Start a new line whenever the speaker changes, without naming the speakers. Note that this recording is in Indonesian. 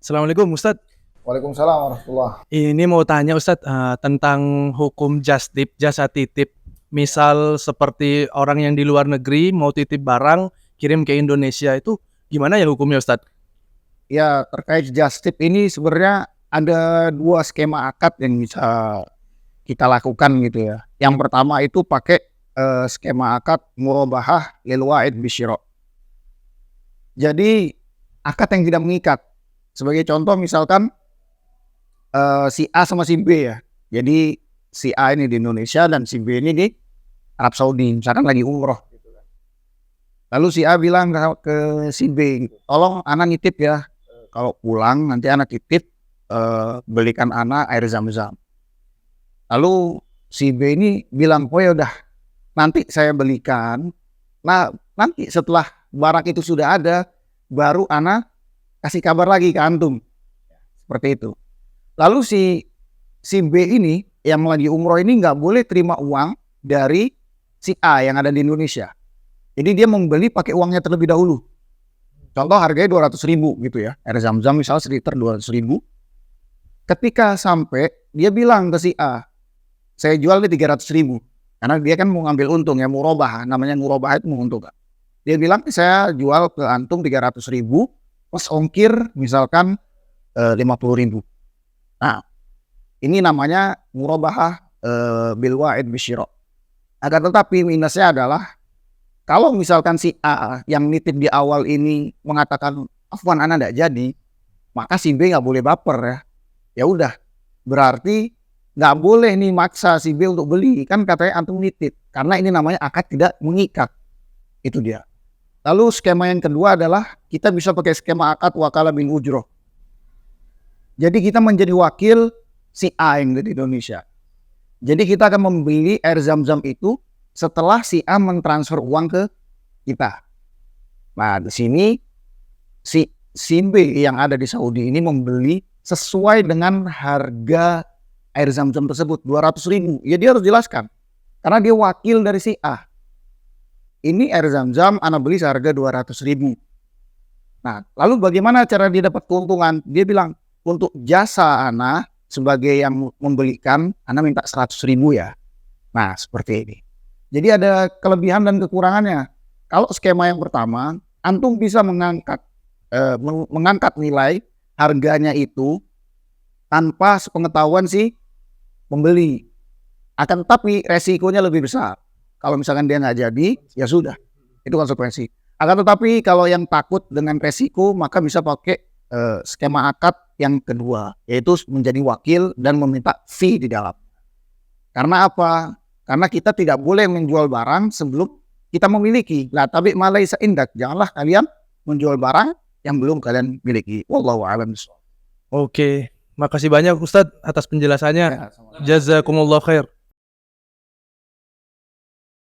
Assalamualaikum Ustadz.
Waalaikumsalam warahmatullah.
Ini mau tanya Ustadz tentang hukum jasa titip. Misal seperti orang yang di luar negeri mau titip barang kirim ke Indonesia itu gimana ya hukumnya Ustadz?
Ya, terkait just tip ini sebenarnya ada dua skema akad yang bisa kita lakukan gitu ya. Yang pertama itu pakai skema akad murabahah lil wa'id bisyira. Jadi akad yang tidak mengikat. Sebagai contoh misalkan si A sama si B ya. Jadi si A ini di Indonesia dan si B ini di Arab Saudi, misalkan lagi umroh. Lalu si A bilang ke si B, tolong anak nitip ya, kalau pulang nanti anak titip belikan anak air zam-zam. Lalu si B ini bilang, oh ya udah nanti saya belikan. Nah nanti setelah barang itu sudah ada, baru anak kasih kabar lagi ke antum. Seperti itu. Lalu si B ini yang lagi umroh ini nggak boleh terima uang dari si A yang ada di Indonesia. Jadi dia membeli pakai uangnya terlebih dahulu. Contoh harganya 200.000 gitu ya. Air zam-zam misalnya sekitar 200.000. Ketika sampai dia bilang ke si A, saya jual di 300.000. Karena dia kan mau ngambil untung ya, murabahah. Namanya murabahah itu menguntungkan. Dia bilang saya jual ke antum 300.000 plus ongkir misalkan 50.000. Nah, ini namanya murabahah bil wa'id bisyira. Akan tetapi minusnya adalah kalau misalkan si A yang nitip di awal ini mengatakan afwan ana enggak jadi, maka si B nggak boleh baper ya. Ya udah, berarti nggak boleh nih maksa si B untuk beli, kan katanya antum nitip, karena ini namanya akad tidak mengikat. Itu dia. Lalu skema yang kedua adalah kita bisa pakai skema akad wakalah bil ujroh. Jadi kita menjadi wakil si A yang dari Indonesia. Jadi kita akan membeli air zam-zam itu setelah si A mentransfer uang ke kita. Nah di sini si B yang ada di Saudi ini membeli sesuai dengan harga air zam-zam tersebut 200.000. Ya dia harus jelaskan karena dia wakil dari si A. Ini air zam-zam ana beli seharga 200.000. Nah lalu bagaimana cara dia dapat keuntungan? Dia bilang untuk jasa ana sebagai yang membelikan ana minta 100.000 ya. Nah seperti ini. Jadi ada kelebihan dan kekurangannya. Kalau skema yang pertama, antum bisa mengangkat nilai harganya itu tanpa sepengetahuan si pembeli. Akan tetapi resikonya lebih besar. Kalau misalkan dia nggak jadi, ya sudah. Itu konsekuensi. Akan tetapi kalau yang takut dengan resiko, maka bisa pakai skema akad yang kedua, yaitu menjadi wakil dan meminta fee di dalam. Karena apa? Karena kita tidak boleh menjual barang sebelum kita memiliki. Lah tapi malaisa indak, janganlah kalian menjual barang yang belum kalian miliki. Wallahu a'lam bishawab.
Oke, makasih banyak Ustadz atas penjelasannya.
Ya,
Jazakumullah khair.